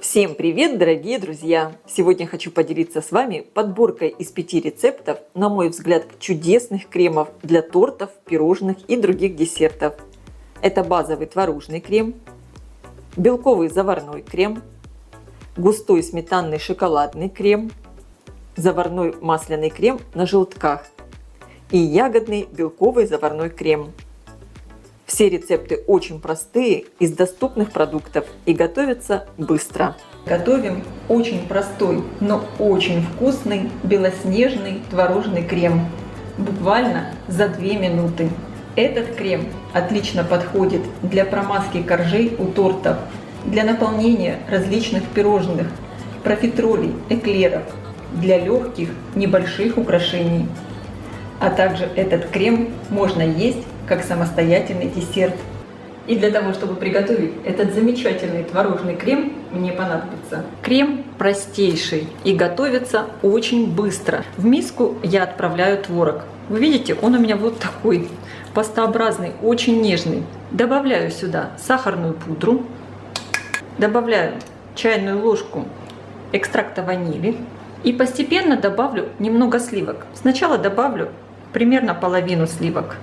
Всем привет, дорогие друзья! Сегодня хочу поделиться с вами подборкой из 5 рецептов, на мой взгляд, чудесных кремов для тортов, пирожных и других десертов. Это базовый творожный крем, белковый заварной крем, густой сметанный шоколадный крем, заварной масляный крем на желтках и ягодный белковый заварной крем. Все рецепты очень простые, из доступных продуктов и готовятся быстро. Готовим очень простой, но очень вкусный белоснежный творожный крем. Буквально за 2 минуты. Этот крем отлично подходит для промазки коржей у тортов, для наполнения различных пирожных, профитролей, эклеров, для легких небольших украшений. А также этот крем можно есть как самостоятельный десерт. И для того, чтобы приготовить этот замечательный творожный крем, мне понадобится крем простейший и готовится очень быстро. В миску я отправляю творог. Вы видите, он у меня вот такой пастообразный, очень нежный. Добавляю сюда сахарную пудру, добавляю чайную ложку экстракта ванили и постепенно добавлю немного сливок. Сначала добавлю примерно половину сливок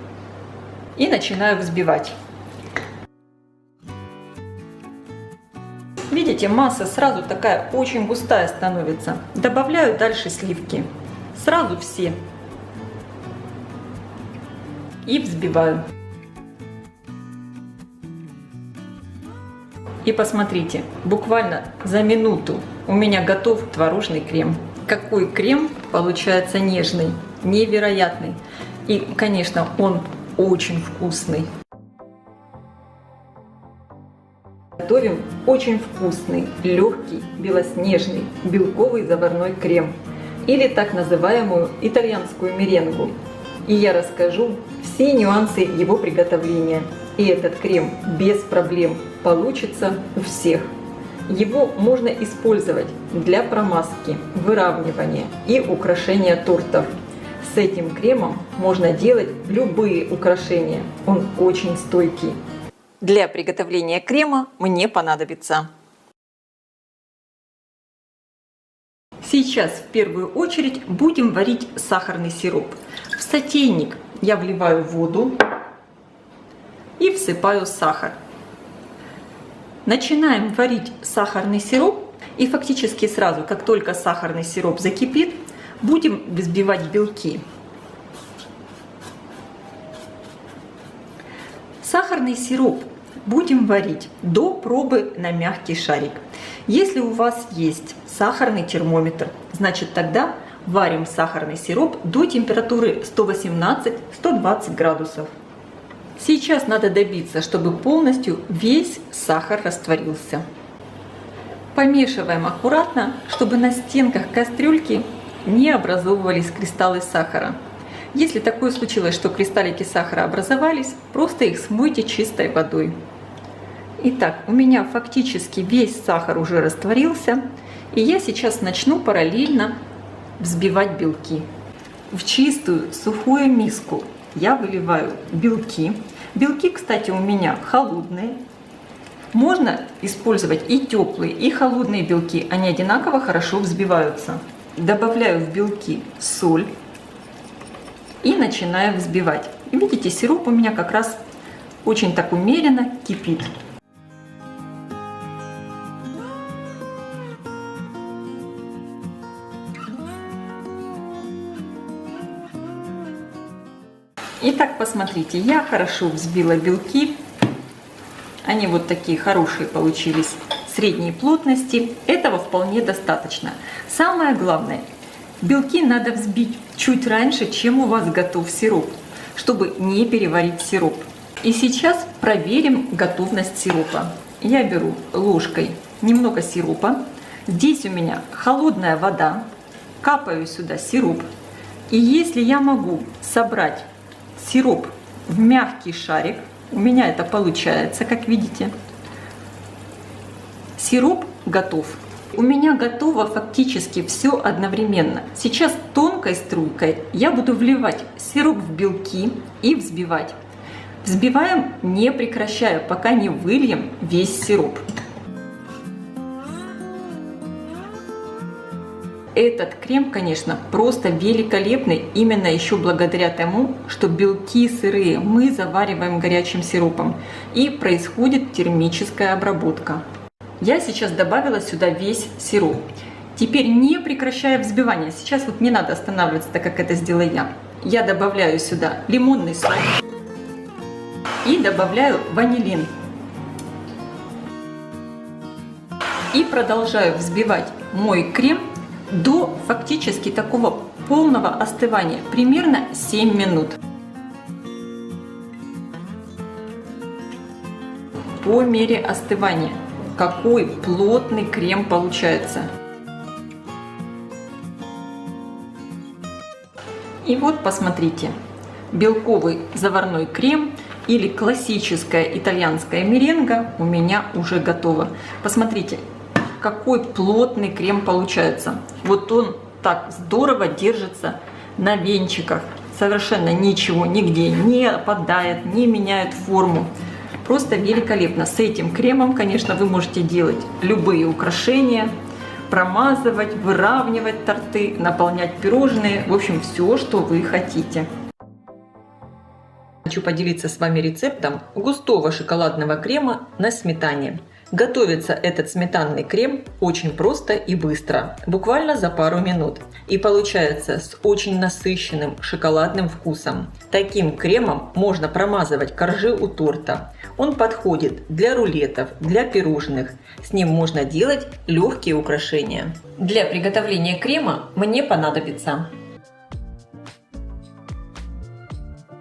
и начинаю взбивать. Видите, масса сразу такая очень густая становится. Добавляю дальше сливки. Сразу все. И взбиваю. И посмотрите, буквально за минуту у меня готов творожный крем. Какой крем получается нежный, невероятный. И, конечно, он очень вкусный. Готовим очень вкусный, легкий, белоснежный, белковый заварной крем. Или так называемую итальянскую меренгу. И я расскажу все нюансы его приготовления. И этот крем без проблем получится у всех. Его можно использовать для промазки, выравнивания и украшения тортов. С этим кремом можно делать любые украшения. Он очень стойкий. Для приготовления крема мне понадобится. Сейчас в первую очередь будем варить сахарный сироп. В сотейник я вливаю воду и всыпаю сахар. Начинаем варить сахарный сироп, и фактически сразу, как только сахарный сироп закипит, будем взбивать белки. Сахарный сироп будем варить до пробы на мягкий шарик. Если у вас есть сахарный термометр, значит тогда варим сахарный сироп до температуры 118-120 градусов. Сейчас надо добиться, чтобы полностью весь сахар растворился. Помешиваем аккуратно, чтобы на стенках кастрюльки не образовывались кристаллы сахара. Если такое случилось, что кристаллики сахара образовались, просто их смойте чистой водой. Итак, у меня фактически весь сахар уже растворился, и я сейчас начну параллельно взбивать белки. В чистую сухую миску я выливаю белки. Белки, кстати, у меня холодные. Можно использовать и теплые, и холодные белки. Они одинаково хорошо взбиваются. Добавляю в белки соль и начинаю взбивать. И видите, сироп у меня как раз очень так умеренно кипит. Итак, посмотрите, я хорошо взбила белки. Они вот такие хорошие получились, средней плотности. Этого вполне достаточно. Самое главное, белки надо взбить чуть раньше, чем у вас готов сироп, чтобы не переварить сироп. И сейчас проверим готовность сиропа. Я беру ложкой немного сиропа. Здесь у меня холодная вода. Капаю сюда сироп. И если я могу собрать сироп в мягкий шарик, у меня это получается, как видите. Сироп готов. У меня готово фактически все одновременно. Сейчас тонкой струйкой я буду вливать сироп в белки и взбивать. Взбиваем, не прекращая, пока не выльем весь сироп. Этот крем, конечно, просто великолепный, именно еще благодаря тому, что белки сырые мы завариваем горячим сиропом и происходит термическая обработка. Я сейчас добавила сюда весь сироп. Теперь, не прекращая взбивания, сейчас вот не надо останавливаться, так как это сделала я. Я добавляю сюда лимонный сок и добавляю ванилин. И продолжаю взбивать мой крем до фактически такого полного остывания, примерно 7 минут. По мере остывания, какой плотный крем получается. И вот посмотрите, белковый заварной крем или классическая итальянская меренга у меня уже готова. Посмотрите, какой плотный крем получается. Вот он так здорово держится на венчиках. Совершенно ничего нигде не опадает, не меняет форму. Просто великолепно. С этим кремом, конечно, вы можете делать любые украшения, промазывать, выравнивать торты, наполнять пирожные. В общем, все, что вы хотите. Хочу поделиться с вами рецептом густого шоколадного крема на сметане. Готовится этот сметанный крем очень просто и быстро, буквально за пару минут. И получается с очень насыщенным шоколадным вкусом. Таким кремом можно промазывать коржи у торта. Он подходит для рулетов, для пирожных. С ним можно делать легкие украшения. Для приготовления крема мне понадобится: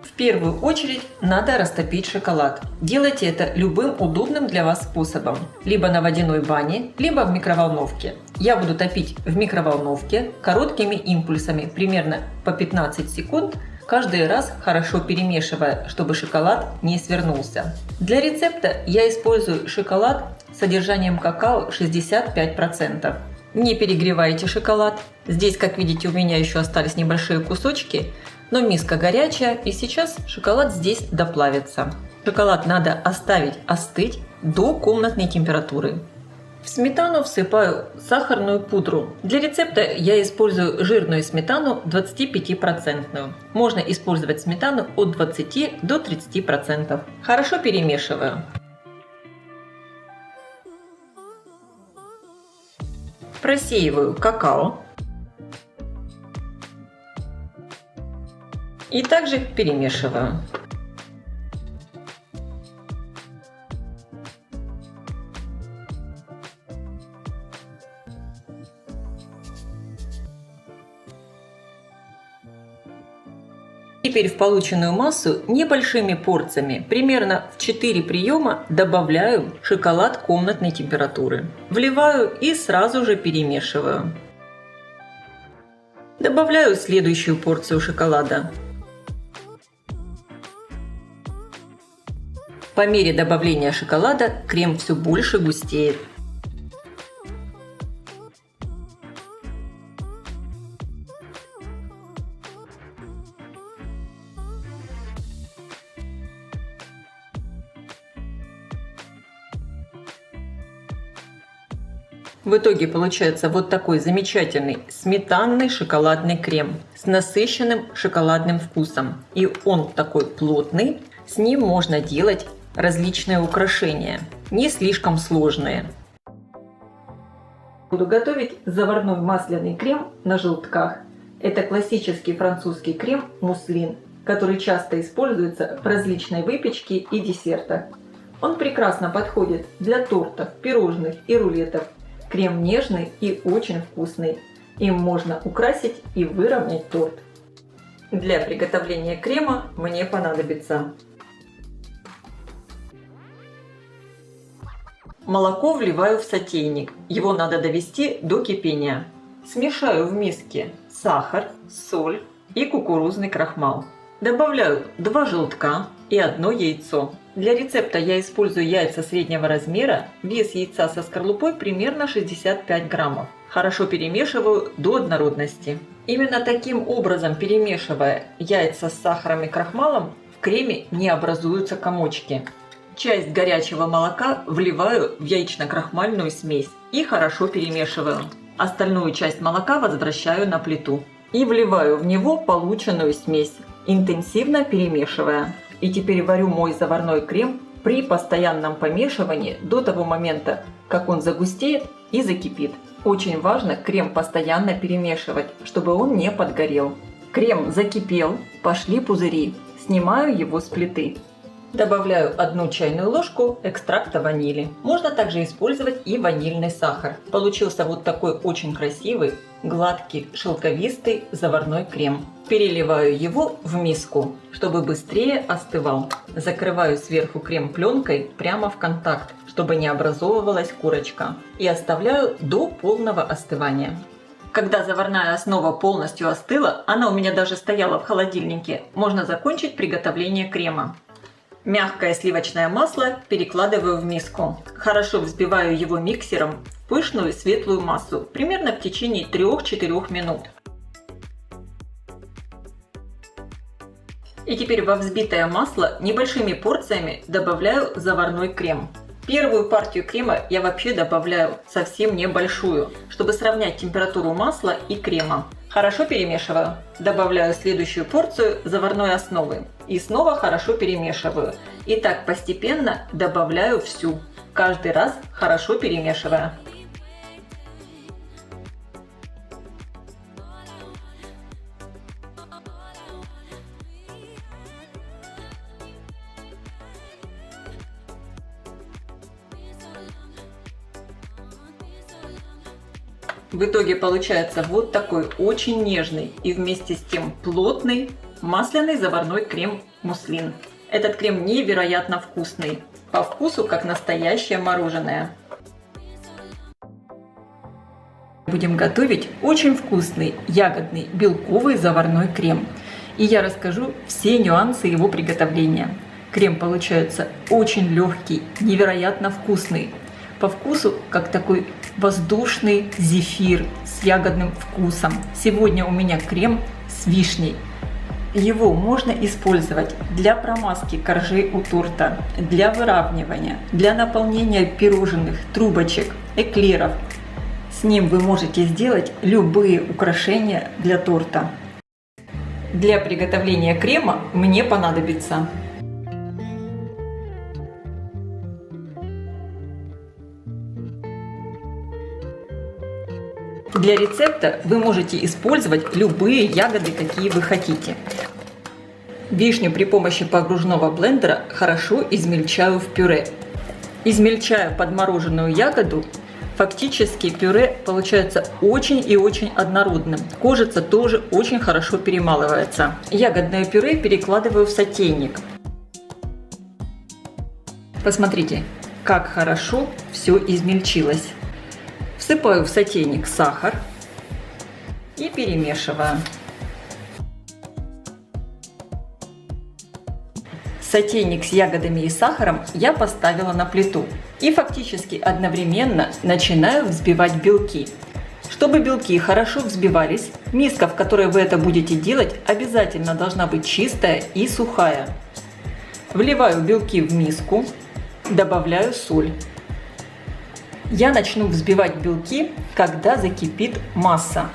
в первую очередь надо растопить шоколад. Делайте это любым удобным для вас способом. Либо на водяной бане, либо в микроволновке. Я буду топить в микроволновке короткими импульсами, примерно по 15 секунд, каждый раз хорошо перемешивая, чтобы шоколад не свернулся. Для рецепта я использую шоколад с содержанием какао 65%. Не перегревайте шоколад. Здесь, как видите, у меня еще остались небольшие кусочки, но миска горячая, и сейчас шоколад здесь доплавится. Шоколад надо оставить остыть до комнатной температуры. В сметану всыпаю сахарную пудру. Для рецепта я использую жирную сметану 25%. Можно использовать сметану от 20 до 30%. Хорошо перемешиваю. Просеиваю какао. И также перемешиваю. Теперь в полученную массу небольшими порциями, примерно в 4 приема, добавляю шоколад комнатной температуры. Вливаю и сразу же перемешиваю. Добавляю следующую порцию шоколада. По мере добавления шоколада крем все больше густеет. В итоге получается вот такой замечательный сметанный шоколадный крем с насыщенным шоколадным вкусом. И он такой плотный, с ним можно делать различные украшения, не слишком сложные. Буду готовить заварной масляный крем на желтках. Это классический французский крем муслин, который часто используется в различной выпечке и десертах. Он прекрасно подходит для тортов, пирожных и рулетов. Крем нежный и очень вкусный. Им можно украсить и выровнять торт. Для приготовления крема мне понадобится молоко. Вливаю в сотейник. Его надо довести до кипения. Смешаю в миске сахар, соль и кукурузный крахмал. Добавляю 2 желтка и 1 яйцо. Для рецепта я использую яйца среднего размера. Вес яйца со скорлупой примерно 65 граммов. Хорошо перемешиваю до однородности. Именно таким образом, перемешивая яйца с сахаром и крахмалом, в креме не образуются комочки. Часть горячего молока вливаю в яично-крахмальную смесь и хорошо перемешиваю. Остальную часть молока возвращаю на плиту и вливаю в него полученную смесь, интенсивно перемешивая. И теперь варю мой заварной крем при постоянном помешивании до того момента, как он загустеет и закипит. Очень важно крем постоянно перемешивать, чтобы он не подгорел. Крем закипел, пошли пузыри. Снимаю его с плиты. Добавляю 1 чайную ложку экстракта ванили. Можно также использовать и ванильный сахар. Получился вот такой очень красивый, гладкий, шелковистый заварной крем. Переливаю его в миску, чтобы быстрее остывал. Закрываю сверху крем пленкой прямо в контакт, чтобы не образовывалась корочка. И оставляю до полного остывания. Когда заварная основа полностью остыла, она у меня даже стояла в холодильнике, можно закончить приготовление крема. Мягкое сливочное масло перекладываю в миску. Хорошо взбиваю его миксером в пышную светлую массу, примерно в течение 3-4 минут. И теперь во взбитое масло небольшими порциями добавляю заварной крем. Первую партию крема я вообще добавляю совсем небольшую, чтобы сравнять температуру масла и крема. Хорошо перемешиваю. Добавляю следующую порцию заварной основы. И снова хорошо перемешиваю. И так постепенно добавляю всю. Каждый раз хорошо перемешивая. В итоге получается вот такой очень нежный и вместе с тем плотный масляный заварной крем-муслин. Этот крем невероятно вкусный, по вкусу как настоящее мороженое. Будем готовить очень вкусный ягодный белковый заварной крем. И я расскажу все нюансы его приготовления. Крем получается очень легкий, невероятно вкусный. По вкусу как такой воздушный зефир с ягодным вкусом. Сегодня у меня крем с вишней. Его можно использовать для промазки коржей у торта, для выравнивания, для наполнения пирожных, трубочек, эклеров. С ним вы можете сделать любые украшения для торта. Для приготовления крема мне понадобится для рецепта вы можете использовать любые ягоды, какие вы хотите. Вишню при помощи погружного блендера хорошо измельчаю в пюре. Измельчая подмороженную ягоду, фактически пюре получается очень и очень однородным. Кожица тоже очень хорошо перемалывается. Ягодное пюре перекладываю в сотейник. Посмотрите, как хорошо все измельчилось. Всыпаю в сотейник сахар и перемешиваю. Сотейник с ягодами и сахаром я поставила на плиту и фактически одновременно начинаю взбивать белки. Чтобы белки хорошо взбивались, миска, в которой вы это будете делать, обязательно должна быть чистая и сухая. Вливаю белки в миску, добавляю соль. Я начну взбивать белки, когда закипит масса.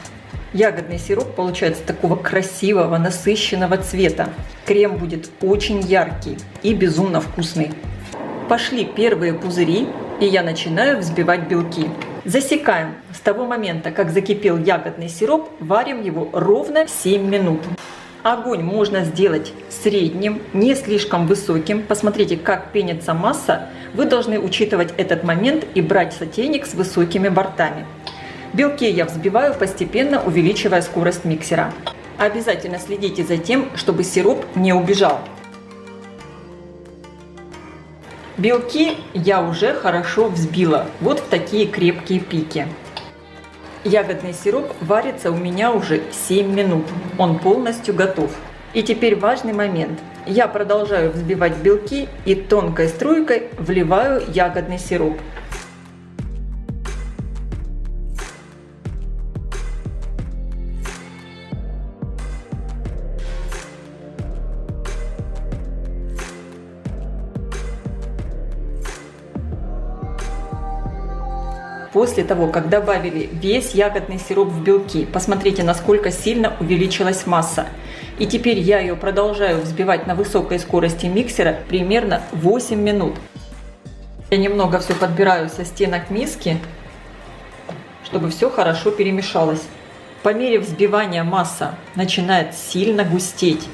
Ягодный сироп получается такого красивого, насыщенного цвета. Крем будет очень яркий и безумно вкусный. Пошли первые пузыри, и я начинаю взбивать белки. Засекаем. С того момента, как закипел ягодный сироп, варим его ровно 7 минут. Огонь можно сделать средним, не слишком высоким. Посмотрите, как пенится масса. Вы должны учитывать этот момент и брать сотейник с высокими бортами. Белки я взбиваю, постепенно увеличивая скорость миксера. Обязательно следите за тем, чтобы сироп не убежал. Белки я уже хорошо взбила, вот в такие крепкие пики. Ягодный сироп варится у меня уже 7 минут, он полностью готов. И теперь важный момент. Я продолжаю взбивать белки и тонкой струйкой вливаю ягодный сироп. после того, как добавили весь ягодный сироп в белки. Посмотрите, насколько сильно увеличилась масса. И теперь я ее продолжаю взбивать на высокой скорости миксера примерно 8 минут. Я немного все подбираю со стенок миски, чтобы все хорошо перемешалось. По мере взбивания масса начинает сильно густеть.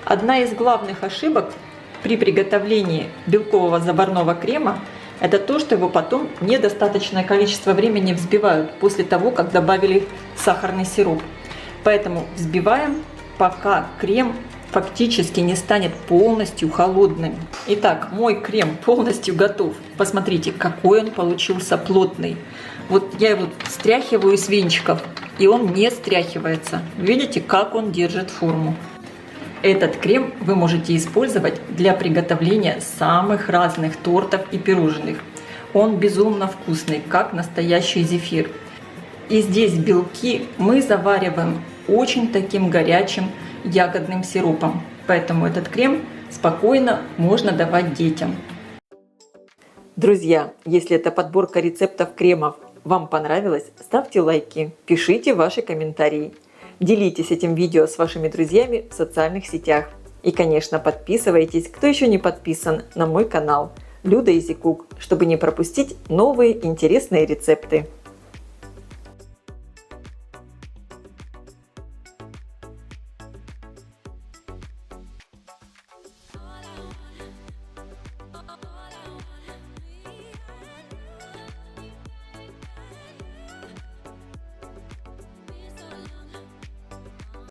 Одна из главных ошибок при приготовлении белкового заварного крема – это то, что его потом недостаточное количество времени взбивают после того, как добавили сахарный сироп. Поэтому взбиваем, пока крем фактически не станет полностью холодным. Итак, мой крем полностью готов. Посмотрите, какой он получился плотный. Вот я его стряхиваю с венчиков, и он не стряхивается. Видите, как он держит форму. Этот крем вы можете использовать для приготовления самых разных тортов и пирожных. Он безумно вкусный, как настоящий зефир. И здесь белки мы завариваем очень таким горячим ягодным сиропом. Поэтому этот крем спокойно можно давать детям. Друзья, если эта подборка рецептов кремов вам понравилась, ставьте лайки, пишите ваши комментарии. Делитесь этим видео с вашими друзьями в социальных сетях. И, конечно, подписывайтесь, кто еще не подписан, на мой канал Люда Easy Cook, чтобы не пропустить новые интересные рецепты.